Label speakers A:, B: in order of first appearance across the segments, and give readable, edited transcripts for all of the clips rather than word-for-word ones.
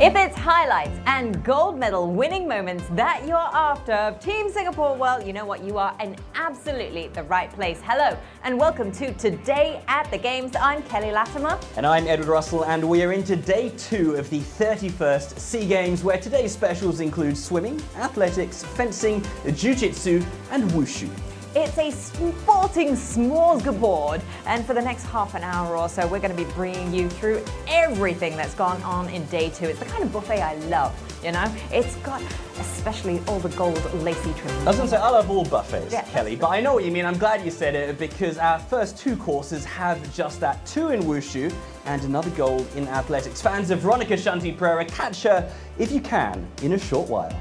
A: If it's highlights and gold medal winning moments that you're after, Team Singapore, well, you know what? You are in absolutely the right place. Hello and welcome to Today at the Games. I'm Kelly Latimer.
B: And I'm Edward Russell, and we are into day 2 of the 31st SEA Games, where today's specials include swimming, athletics, fencing, jiu-jitsu and wushu.
A: It's a sporting smorgasbord, and for the next half an hour or so, we're going to be bringing you through everything that's gone on in day 2. It's the kind of buffet I love, you know? It's got especially all the gold lacy trimmings.
B: I was going to say, I love all buffets,
A: yeah,
B: Kelly, but I know what you mean. I'm glad you said it, because our first 2 courses have just that, 2 in wushu and another gold in athletics. Fans of Veronica Shanti-Pereira, catch her, if you can, in a short while.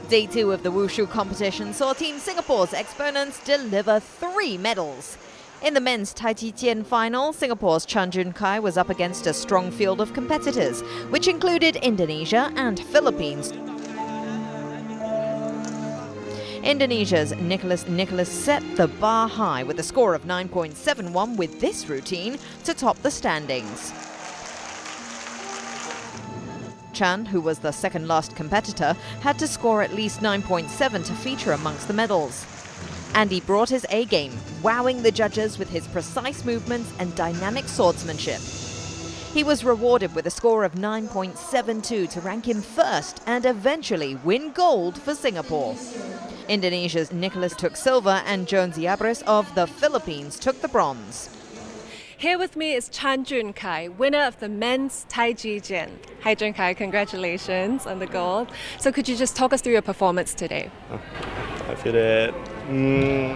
C: Day 2 of the Wushu competition saw Team Singapore's exponents deliver 3 medals. In the men's Tai Chi Jian final, Singapore's Chan Jun Kai was up against a strong field of competitors, which included Indonesia and Philippines. Indonesia's Nicholas set the bar high with a score of 9.71 with this routine to top the standings. Chan, who was the second last competitor, had to score at least 9.7 to feature amongst the medals. And he brought his A game, wowing the judges with his precise movements and dynamic swordsmanship. He was rewarded with a score of 9.72 to rank him first and eventually win gold for Singapore. Indonesia's Nicholas took silver and Jones Yabres of the Philippines took the bronze.
D: Here with me is Chan Jun Kai, winner of the men's Tai Chi Jian. Hi Jun Kai, congratulations on the gold. So could you just talk us through your performance today?
E: I feel that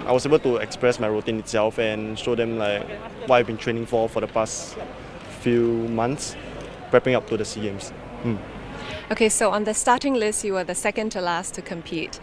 E: I was able to express my routine itself and show them like what I've been training for the past few months, prepping up to the SEA Games.
D: Okay, so on the starting list, you were the second to last to compete.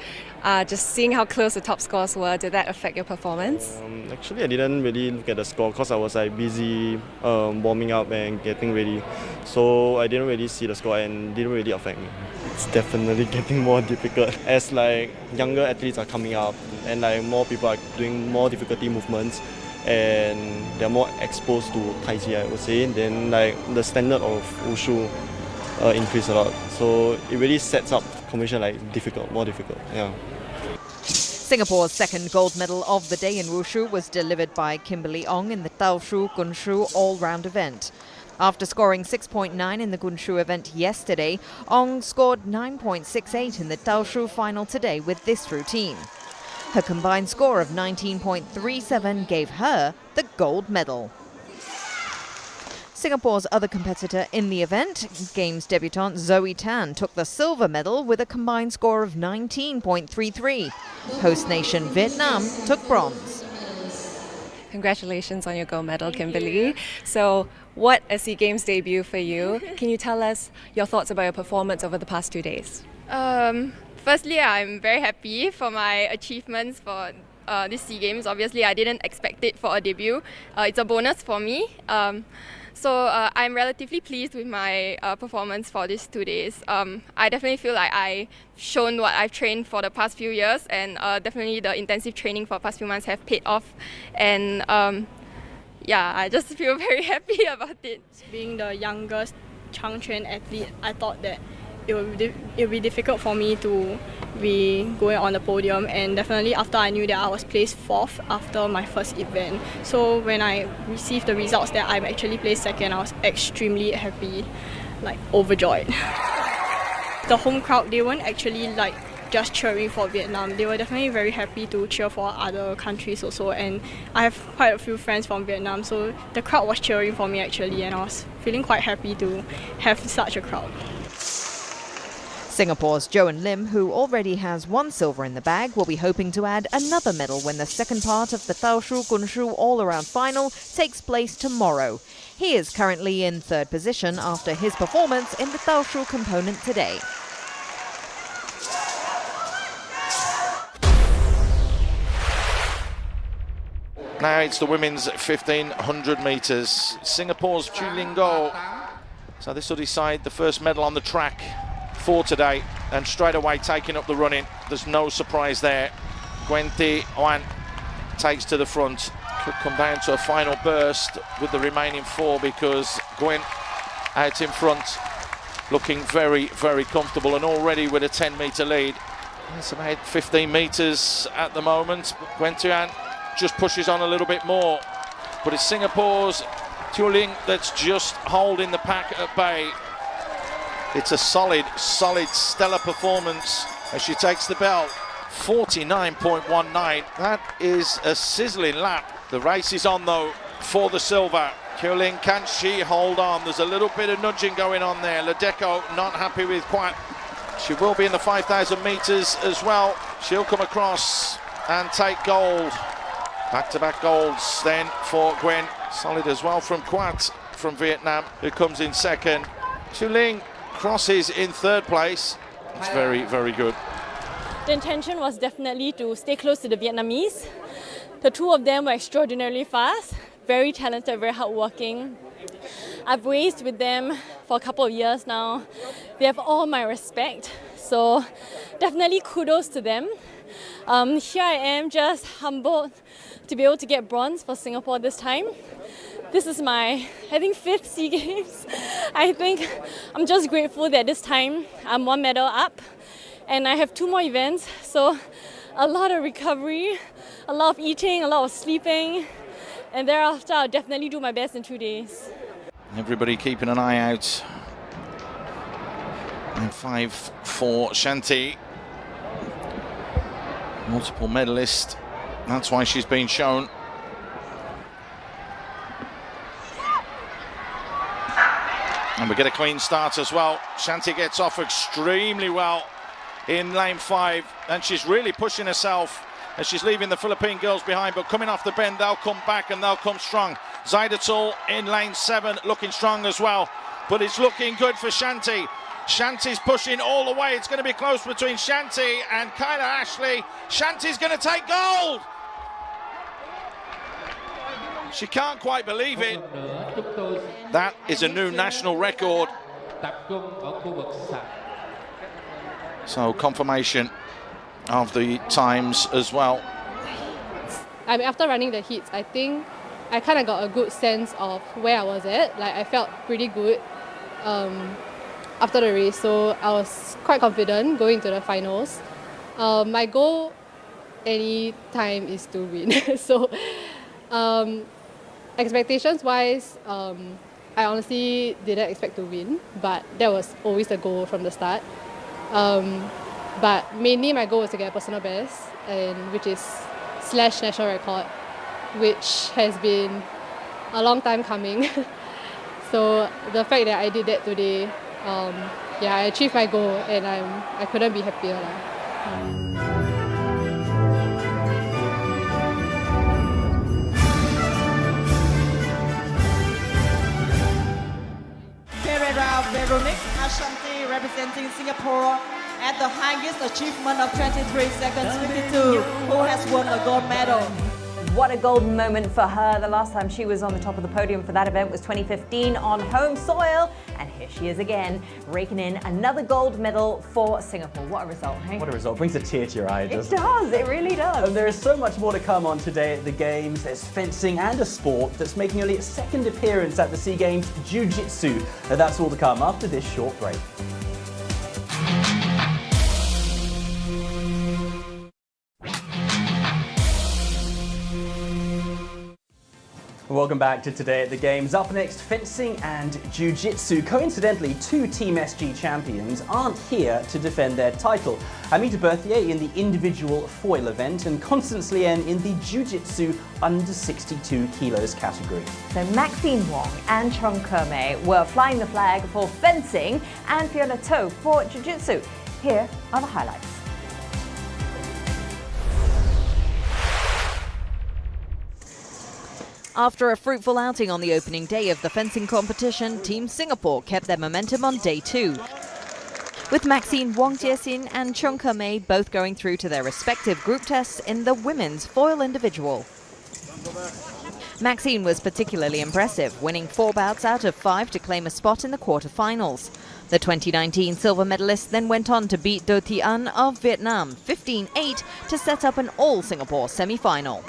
D: Just seeing how close the top scores were, did that affect your performance?
E: Actually, I didn't really look at the score because I was busy warming up and getting ready. So I didn't really see the score and didn't really affect me. It's definitely getting more difficult as younger athletes are coming up and more people are doing more difficulty movements and they're more exposed to Tai Chi, I would say. Then the standard of Wushu increased a lot. So it really sets up competition more difficult. Yeah.
C: Singapore's second gold medal of the day in Wushu was delivered by Kimberly Ong in the Taoshu Gunshu all-round event. After scoring 6.9 in the Gunshu event yesterday, Ong scored 9.68 in the Taoshu final today with this routine. Her combined score of 19.37 gave her the gold medal. Singapore's other competitor in the event, Games debutante Zoe Tan, took the silver medal with a combined score of 19.33. Host nation Vietnam took bronze.
D: Congratulations on your gold medal, Kimberly. So what a SEA Games debut for you. Can you tell us your thoughts about your performance over the past 2 days?
F: Firstly, I'm very happy for my achievements for this SEA Games. Obviously, I didn't expect it for a debut. It's a bonus for me. So I'm relatively pleased with my performance for these 2 days. I definitely feel like I've shown what I've trained for the past few years, and definitely the intensive training for the past few months have paid off. And yeah, I just feel very happy about it.
G: Being the youngest Changchuan athlete, I thought that it would be difficult for me to be going on the podium, and definitely after I knew that I was placed 4th after my first event. So when I received the results that I'm actually placed 2nd, I was extremely happy, overjoyed. The home crowd, they weren't actually just cheering for Vietnam. They were definitely very happy to cheer for other countries also, and I have quite a few friends from Vietnam, so the crowd was cheering for me actually, and I was feeling quite happy to have such a crowd.
C: Singapore's Joan Lim, who already has 1 silver in the bag, will be hoping to add another medal when the second part of the Taoshu Gunshu all-around final takes place tomorrow. He is currently in 3rd position after his performance in the Taoshu component today.
H: Now it's the women's 1500 metres. Singapore's Chu Ling Go. So this will decide the first medal on the track for today, and straight away taking up the running. There's no surprise there. Gwen Thi Wan takes to the front. could come down to a final burst with the remaining 4 because Wen out in front, looking very, very comfortable and already with a 10-metre lead. It's about 15 metres at the moment. Wen Tuan just pushes on a little bit more. But it's Singapore's Tuling that's just holding the pack at bay. It's a solid, stellar performance as she takes the belt. 49.19. That is a sizzling lap. The race is on though for the silver. Tuling, can she hold on? There's a little bit of nudging going on there. Ledeco not happy with Quah. She will be in the 5,000 metres as well. She'll come across and take gold. Back-to-back golds then for Wen. Solid as well from Quah from Vietnam, who comes in second. Tuling crosses in third place. It's very, very good.
G: The intention was definitely to stay close to the Vietnamese. The 2 of them were extraordinarily fast, very talented, very hardworking. I've raced with them for a couple of years now. They have all my respect, so definitely kudos to them. Here I am, just humbled to be able to get bronze for Singapore this time. This is my, I think, 5th SEA Games. I think I'm just grateful that this time I'm 1 medal up and I have 2 more events, so a lot of recovery, a lot of eating, a lot of sleeping, and thereafter I'll definitely do my best in 2 days.
H: Everybody keeping an eye out. And 5 for Shanti. Multiple medalist. That's why she's been shown. And we get a clean start as well. Shanti gets off extremely well in lane 5, and she's really pushing herself as she's leaving the Philippine girls behind, but coming off the bend, they'll come back and they'll come strong. Zaidatul in lane 7, looking strong as well, but it's looking good for Shanti. Shanti's pushing all the way. It's going to be close between Shanti and Kyla Ashley. Shanti's going to take gold. She can't quite believe it. That is a new national record. So confirmation of the times as well.
I: I mean, after running the heats, I think I kind of got a good sense of where I was at. Like, I felt pretty good after the race, so I was quite confident going to the finals. My goal any time is to win. So expectations-wise, I honestly didn't expect to win, but that was always the goal from the start. But mainly my goal was to get a personal best, and which is / national record, which has been a long time coming. So the fact that I did that today, yeah, I achieved my goal, and I couldn't be happier.
J: Veronique Ashanti representing Singapore at the highest achievement of 23 seconds 52, who has won a gold medal.
A: What a golden moment for her. The last time she was on the top of the podium for that event was 2015 on home soil. And here she is again, raking in another gold medal for Singapore. What a result, hey?
B: What a result. Brings a tear to your eye.
A: It does. It really does.
B: And there is so much more to come on today at the Games. There's fencing and a sport that's making only its second appearance at the SEA Games, Jiu-Jitsu. And that's all to come after this short break. Welcome back to Today at the Games. Up next, fencing and jiu-jitsu. Coincidentally, 2 Team SG champions aren't here to defend their title. Amita Berthier in the individual foil event and Constance Lien in the jiu-jitsu under 62 kilos category.
A: So Maxine Wong and Chung Kermei were flying the flag for fencing and Fiona To for jiu-jitsu. Here are the highlights.
C: After a fruitful outing on the opening day of the fencing competition, Team Singapore kept their momentum on day 2. With Maxine Wong Jiesin and Chung Kermei both going through to their respective group tests in the women's foil individual. Maxine was particularly impressive, winning 4 bouts out of 5 to claim a spot in the quarterfinals. The 2019 silver medalist then went on to beat Do Thi An of Vietnam 15-8 to set up an all-Singapore semi-final.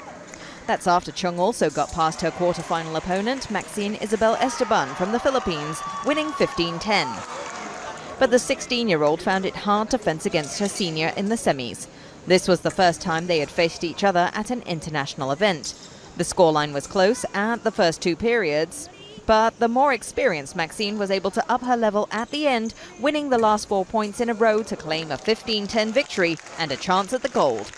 C: That's after Chung also got past her quarter-final opponent, Maxine Isabel Esteban from the Philippines, winning 15-10. But the 16-year-old found it hard to fence against her senior in the semis. This was the first time they had faced each other at an international event. The scoreline was close at the first two periods, but the more experienced Maxine was able to up her level at the end, winning the last 4 points in a row to claim a 15-10 victory and a chance at the gold.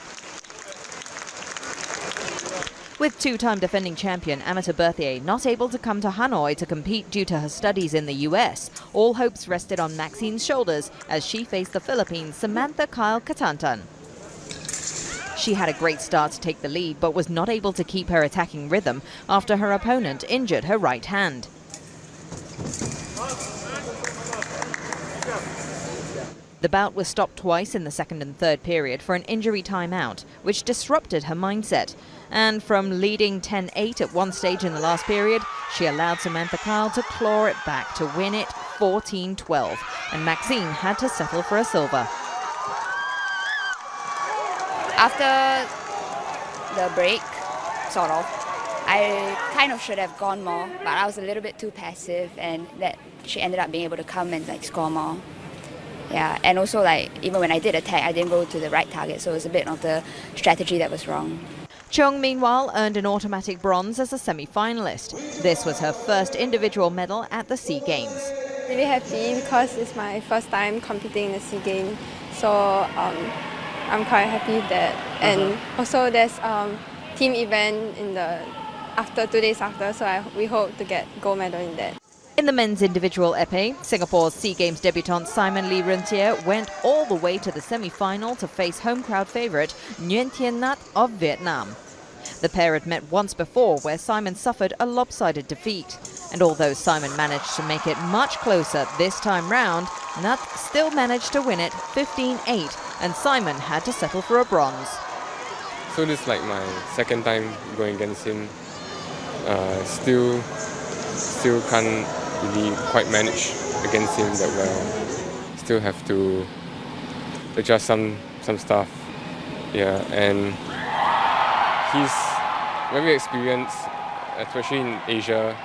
C: With two-time defending champion Amita Berthier not able to come to Hanoi to compete due to her studies in the US, all hopes rested on Maxine's shoulders as she faced the Philippines' Samantha Kyle Katantan. She had a great start to take the lead, but was not able to keep her attacking rhythm after her opponent injured her right hand. The bout was stopped twice in the second and third period for an injury timeout, which disrupted her mindset. And from leading 10-8 at one stage in the last period, she allowed Samantha Kyle to claw it back to win it 14-12, and Maxine had to settle for a silver.
K: After the break, sort of, I kind of should have gone more, but I was a little bit too passive, and that she ended up being able to come and score more. Yeah, and also even when I did attack, I didn't go to the right target, so it was a bit of the strategy that was wrong.
C: Chung, meanwhile, earned an automatic bronze as a semi-finalist. This was her first individual medal at the SEA Games.
L: Really happy because it's my first time competing in the SEA Games, so I'm quite happy with that. And also there's team event after 2 days after, so we hope to get gold medal in that.
C: In the men's individual épée, Singapore's SEA Games debutant Simon Lee Rentier went all the way to the semi-final to face home crowd favourite Nguyen Thien Nhat of Vietnam. The pair had met once before, where Simon suffered a lopsided defeat. And although Simon managed to make it much closer this time round, Nhat still managed to win it 15-8, and Simon had to settle for a bronze.
M: So this is my second time going against him. Still can't really quite manage against him that well. Still have to adjust some stuff. Yeah, and he's very experienced, especially in Asia.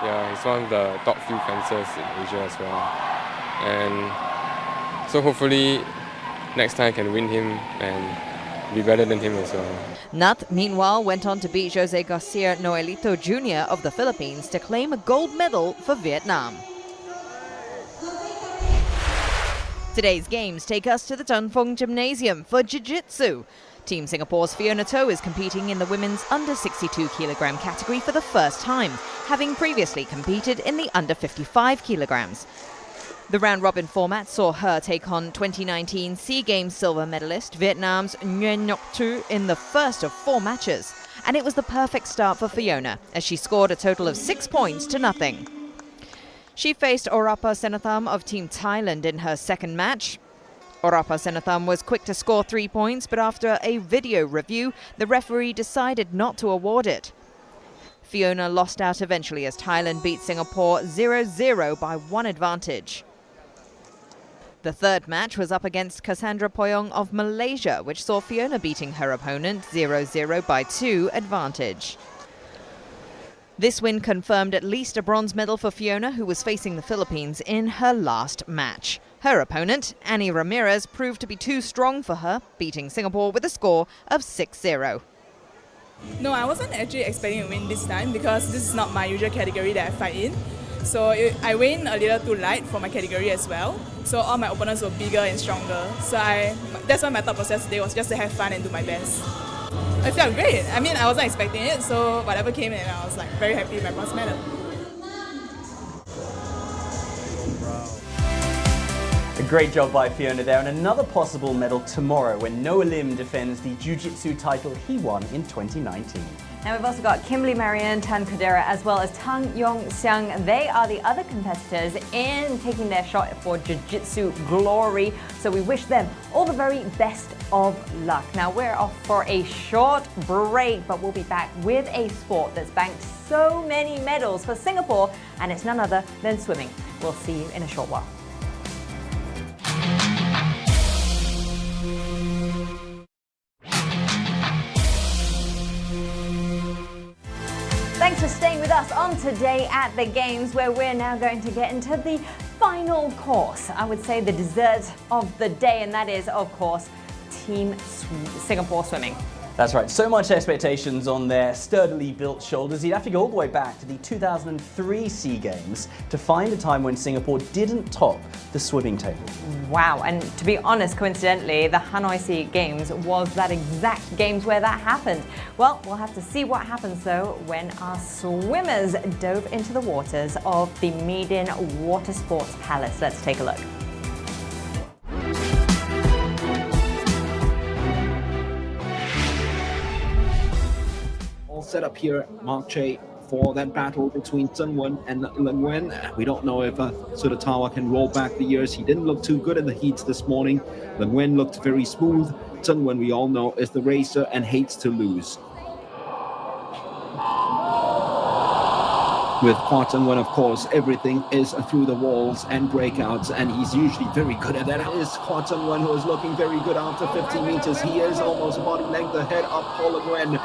M: Yeah, he's one of the top few fencers in Asia as well. And so hopefully next time I can win him and be better than him as well.
C: Nhat, meanwhile, went on to beat Jose Garcia Noelito Jr. of the Philippines to claim a gold medal for Vietnam. Today's games take us to the Tan Phong Gymnasium for Jiu-Jitsu. Team Singapore's Fiona To is competing in the women's under 62 kilogram category for the first time, having previously competed in the under 55 kilograms. The round-robin format saw her take on 2019 SEA Games silver medalist Vietnam's Nguyen Ngoc Thu in the first of 4 matches. And it was the perfect start for Fiona, as she scored a total of 6 points to nothing. She faced Orapa Senatham of Team Thailand in her second match. Orapa Senatham was quick to score 3 points, but after a video review, the referee decided not to award it. Fiona lost out eventually as Thailand beat Singapore 0-0 by 1 advantage. The third match was up against Cassandra Poyong of Malaysia, which saw Fiona beating her opponent 0-0 by 2 advantage. This win confirmed at least a bronze medal for Fiona, who was facing the Philippines in her last match. Her opponent, Annie Ramirez, proved to be too strong for her, beating Singapore with a score of 6-0.
N: No, I wasn't actually expecting to win this time because this is not my usual category that I fight in. So I went a little too light for my category as well. So all my opponents were bigger and stronger. So that's why my thought process today was just to have fun and do my best. I felt great. I mean, I wasn't expecting it, so whatever came in, I was very happy with my bronze medal.
B: A great job by Fiona there, and another possible medal tomorrow when Noah Lim defends the Jiu-Jitsu title he won in 2019.
A: Now we've also got Kimberly Marianne Tan Kodera as well as Tang Yong Xiang. They are the other competitors in taking their shot for Jiu-Jitsu glory. So we wish them all the very best of luck. Now we're off for a short break, but we'll be back with a sport that's banked so many medals for Singapore, and it's none other than swimming. We'll see you in a short while. Thanks for staying with us on Today at the Games, where we're now going to get into the final course. I would say the dessert of the day, and that is, of course, Team Singapore Swimming.
B: That's right, so much expectations on their sturdily built shoulders. You'd have to go all the way back to the 2003 SEA Games to find a time when Singapore didn't top the swimming table.
A: Wow, and to be honest, coincidentally, the Hanoi SEA Games was that exact games where that happened. Well, we'll have to see what happens though when our swimmers dove into the waters of the Median Water Sports Palace. Let's take a look.
O: Set up here, Mark Che, for that battle between Zheng Wen and Jing Wen. We don't know if Sudatawa can roll back the years. He didn't look too good in the heats this morning. Jing Wen looked very smooth. Zheng Wen, we all know, is the racer and hates to lose. With Quah Zheng Wen, of course, everything is through the walls and breakouts, and he's usually very good at that. It is Quah Zheng Wen who is looking very good after 15 meters. He is almost body length ahead of Jing Wen.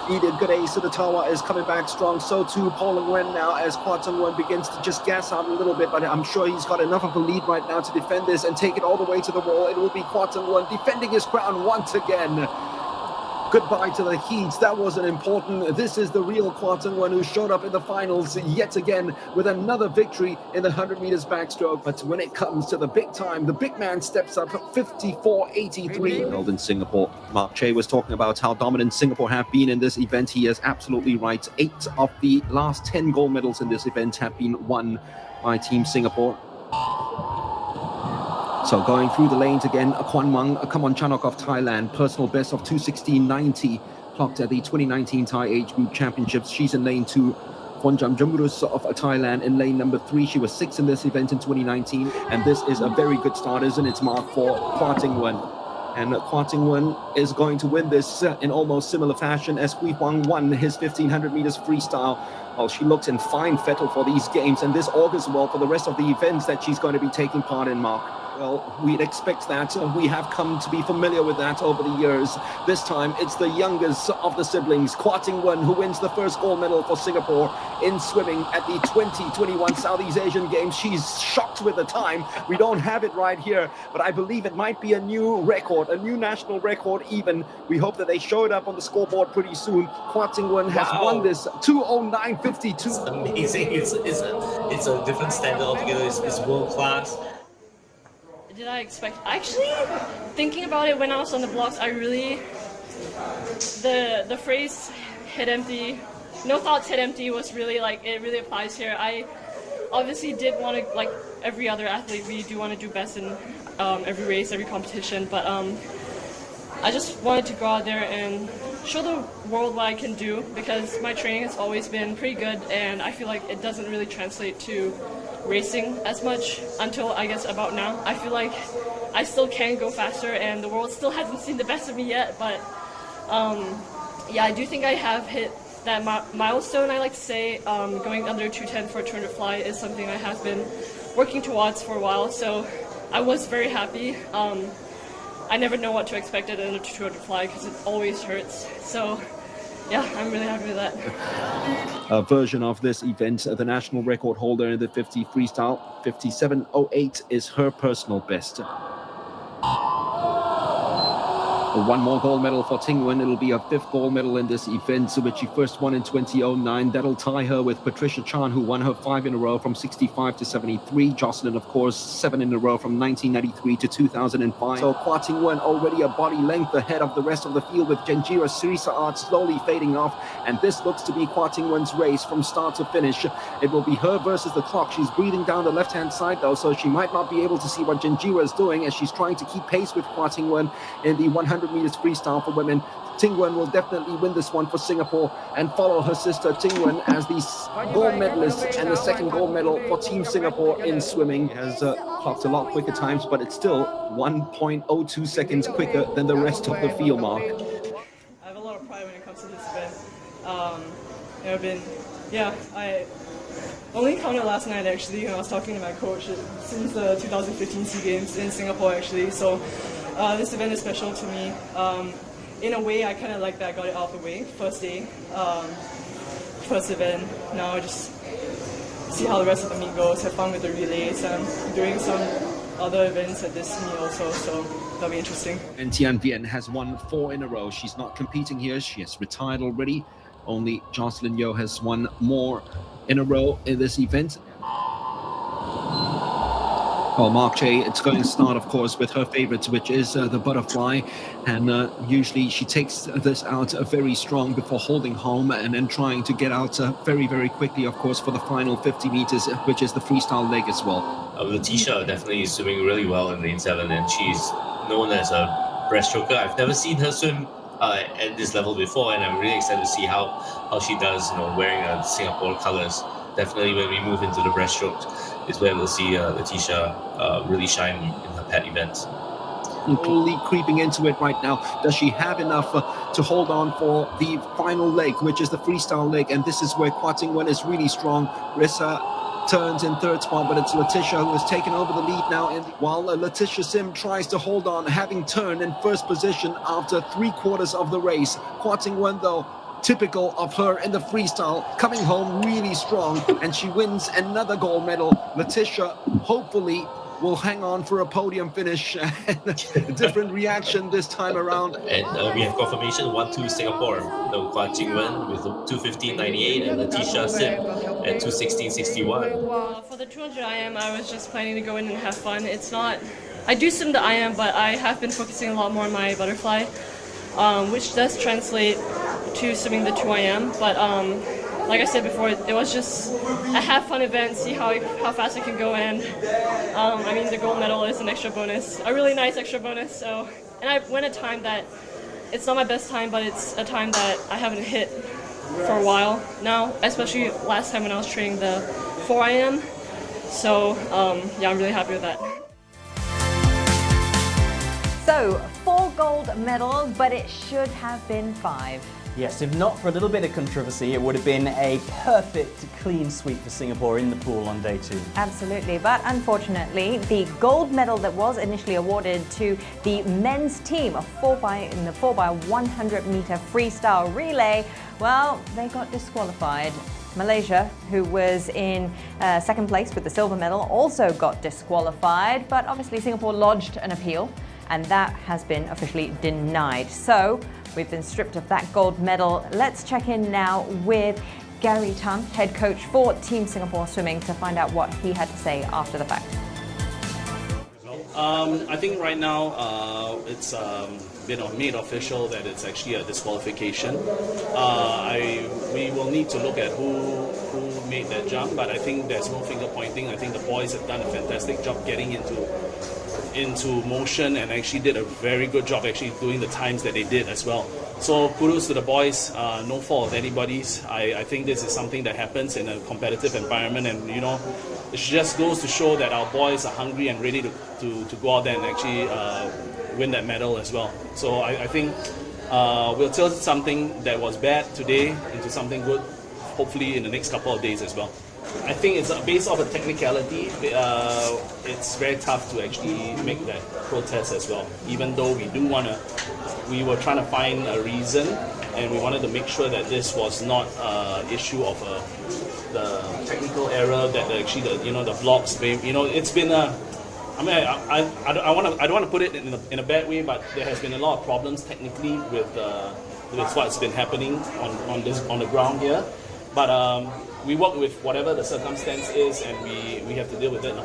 O: He did good. Sudatawa is coming back strong. So too Jing Wen now, as Quah Zheng Wen begins to just gas out a little bit, but I'm sure he's got enough of a lead right now to defend this and take it all the way to the wall. It will be Quah Zheng Wen defending his crown once again. Goodbye to the heats. That wasn't important. This is the real Quah Zheng Wen who showed up in the finals yet again with another victory in the 100 meters backstroke. But when it comes to the big time, the big man steps up 54.83. Held in Singapore. Mark Che was talking about how dominant Singapore have been in this event. He is absolutely right. 8 of the last 10 gold medals in this event have been won by Team Singapore. So going through the lanes again, Kwan Mung Kamonchanok of Thailand, personal best of 2:16.90, clocked at the 2019 Thai Age Group Championships. She's in lane 2. Phonjam Jamrus of Thailand in lane number 3. She was 6th in this event in 2019. And this is a very good start, isn't it, Mark, for Quah Zheng Wen. And Quah Zheng Wen is going to win this in almost similar fashion as Hui Huang won his 1500 meters freestyle. Well, she looks in fine fettle for these games, and this augurs well for the rest of the events that she's going to be taking part in, Mark. Well, we'd expect that. We have come to be familiar with that over the years. This time, it's the youngest of the siblings, Quah Zheng Wen, who wins the first gold medal for Singapore in swimming at the 2021 Southeast Asian Games. She's shocked with the time. We don't have it right here, but I believe it might be a new record, a new national record even. We hope that they show it up on the scoreboard pretty soon. Quah Zheng Wen has won this 2:09.52.
P: It's amazing. It's a different standard altogether. It's world class.
Q: Did I expect? Actually, thinking about it when I was on the blocks, I really, the phrase head empty, no thoughts head empty was really like, it really applies here. I obviously did want to, like every other athlete, we do want to do best in every race, every competition, but I just wanted to go out there and show the world what I can do, because my training has always been pretty good, and I feel like it doesn't really translate to racing as much until I guess about now. I feel like I still can go faster, and the world still hasn't seen the best of me yet, but yeah, I do think I have hit that milestone. I like to say going under 210 for a 200 fly is something I have been working towards for a while, so I was very happy. I never know what to expect at under 200 fly because it always hurts, so yeah, I'm really happy with that.
O: A version of this event, the national record holder in the 50 freestyle, 57.08 is her personal best. One more gold medal for Ting Wen. It'll be a 5th gold medal in this event, which she first won in 2009. That'll tie her with Patricia Chan, who won her 5 in a row from 65 to 73. Jocelyn, of course, 7 in a row from 1993 to 2005. So Quah Zheng Wen already a body length ahead of the rest of the field, with Janjira Sirisaart slowly fading off. And this looks to be Quah Zheng Wen's race from start to finish. It will be her versus the clock. She's breathing down the left-hand side, though, so she might not be able to see what Janjira is doing as she's trying to keep pace with Quah Zheng Wen in the 100 meters freestyle for women. Ting Wen will definitely win this one for Singapore and follow her sister Ting Wen as the gold medalist and the 2nd gold medal for Team Singapore in swimming. Has clocked a lot quicker times, but it's still 1.02 seconds quicker than the rest of the field, Mark.
Q: I have a lot of pride when it comes to this event. I only counted last night actually, and I was talking to my coach since the 2015 SEA Games in Singapore actually, so this event is special to me. In a way, I kind of like that I got it out of the way, first day. first event. Now I just see how the rest of the meet goes, have fun with the relays, and doing some other events at this meet also, so that'll be interesting.
O: And Tian Vian has won 4 in a row. She's not competing here. She has retired already. Only Jocelyn Yeo has won more in a row in this event. Well, Mark J, it's going to start, of course, with her favorites, which is the butterfly. And usually she takes this out very strong before holding home and then trying to get out very, very quickly, of course, for the final 50 meters, which is the freestyle leg as well.
P: Letitia definitely is swimming really well in lane 7, and she's known as a breaststroker. I've never seen her swim at this level before, and I'm really excited to see how she does, wearing Singapore colors. Definitely when we move into the breaststroke is where we'll see Letitia really shine in her pet events.
O: Slowly creeping into it right now. Does she have enough to hold on for the final leg, which is the freestyle leg? And this is where Quah Ting Wen is really strong. Rissa turns in 3rd spot, but it's Letitia who has taken over the lead now. And while Letitia Sim tries to hold on, having turned in 1st position after 3/4 of the race. Quah Ting Wen, though, typical of her in the freestyle, coming home really strong, and she wins another gold medal. Letitia hopefully will hang on for a podium finish. A different reaction this time around.
P: And we have confirmation 1-2 Singapore. Quah Ting Wen with 2:15.98 and Letitia Sim at 2:16.61.
Q: For the 200 IM, I was just planning to go in and have fun. It's not, I do swim the IM, but I have been focusing a lot more on my butterfly, which does translate to swimming the 2 IM. But like I said before, it was just a have fun event, see how fast I can go, and I mean the gold medal is an extra bonus, a really nice extra bonus. So, and I went a time that it's not my best time, but it's a time that I haven't hit for a while now, especially last time when I was training the 4 IM. So yeah, I'm really happy with that.
A: So 4 gold medals, but it should have been 5.
B: Yes, if not for a little bit of controversy, it would have been a perfect clean sweep for Singapore in the pool on day 2.
A: Absolutely, but unfortunately, the gold medal that was initially awarded to the men's team in the 4x100 meter freestyle relay, well, they got disqualified. Malaysia, who was in 2nd place with the silver medal, also got disqualified, but obviously Singapore lodged an appeal, and that has been officially denied. So we've been stripped of that gold medal. Let's check in now with Gary Tan, head coach for Team Singapore Swimming, to find out what he had to say after the fact.
R: I think right now it's been made official that it's actually a disqualification. We will need to look at who made that jump, but I think there's no finger pointing. I think the boys have done a fantastic job getting into motion, and actually did a very good job actually doing the times that they did as well. So kudos to the boys, no fault of anybody's. I think this is something that happens in a competitive environment, and it just goes to show that our boys are hungry and ready to go out there and actually win that medal as well. So I think we'll turn something that was bad today into something good, hopefully in the next couple of days as well. I think it's based off a technicality. It's very tough to actually make that protest as well. Even though we were trying to find a reason, and we wanted to make sure that this was not an issue of the technical error that actually the blocks. It's been a. I mean, I don't want to put it in a bad way, but there has been a lot of problems technically with what's been happening on the ground here. But we work with whatever the circumstance is, and we have to deal with it now.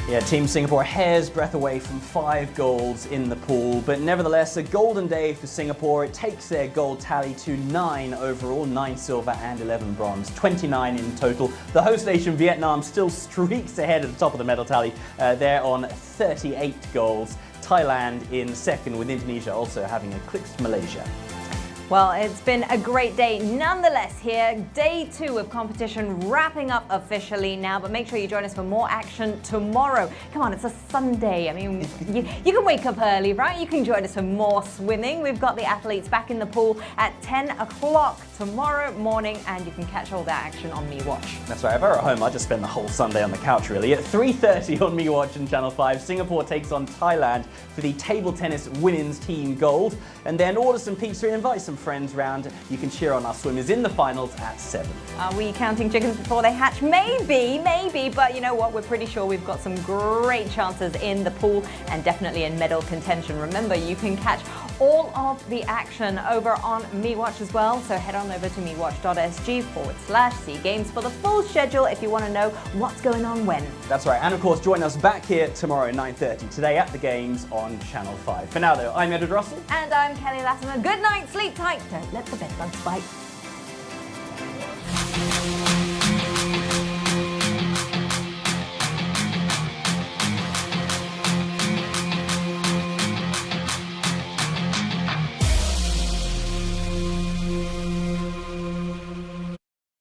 B: Yeah, Team Singapore a hair's breadth away from 5 golds in the pool, but nevertheless a golden day for Singapore. It takes their gold tally to 9 overall, 9 silver and 11 bronze, 29 in total. The host nation Vietnam still streaks ahead at the top of the medal tally. They're on 38 golds. Thailand in 2nd, with Indonesia also having eclipsed Malaysia.
A: Well, it's been a great day nonetheless here. Day 2 of competition wrapping up officially now, but make sure you join us for more action tomorrow. Come on, it's a Sunday. I mean, you can wake up early, right? You can join us for more swimming. We've got the athletes back in the pool at 10 o'clock tomorrow morning, and you can catch all that action on MeWatch.
B: That's right, if I were at home, I'd just spend the whole Sunday on the couch, really. At 3:30 on MeWatch and Channel 5, Singapore takes on Thailand for the table tennis women's team gold. And then order some pizza and invite some friends round. You can cheer on our swimmers in the finals at 7.
A: Are we counting chickens before they hatch? Maybe, but you know what? We're pretty sure we've got some great chances in the pool and definitely in medal contention. Remember, you can catch all of the action over on MeWatch as well, so head on over to mewatch.sg/SEA Games for the full schedule if you want to know what's going on when.
B: That's right, and of course join us back here tomorrow at 9:30 today at the Games on Channel 5. For now though, I'm Edward Russell.
A: And I'm Kelly Latimer. Good night, sleep tight, don't let the bed bugs bite.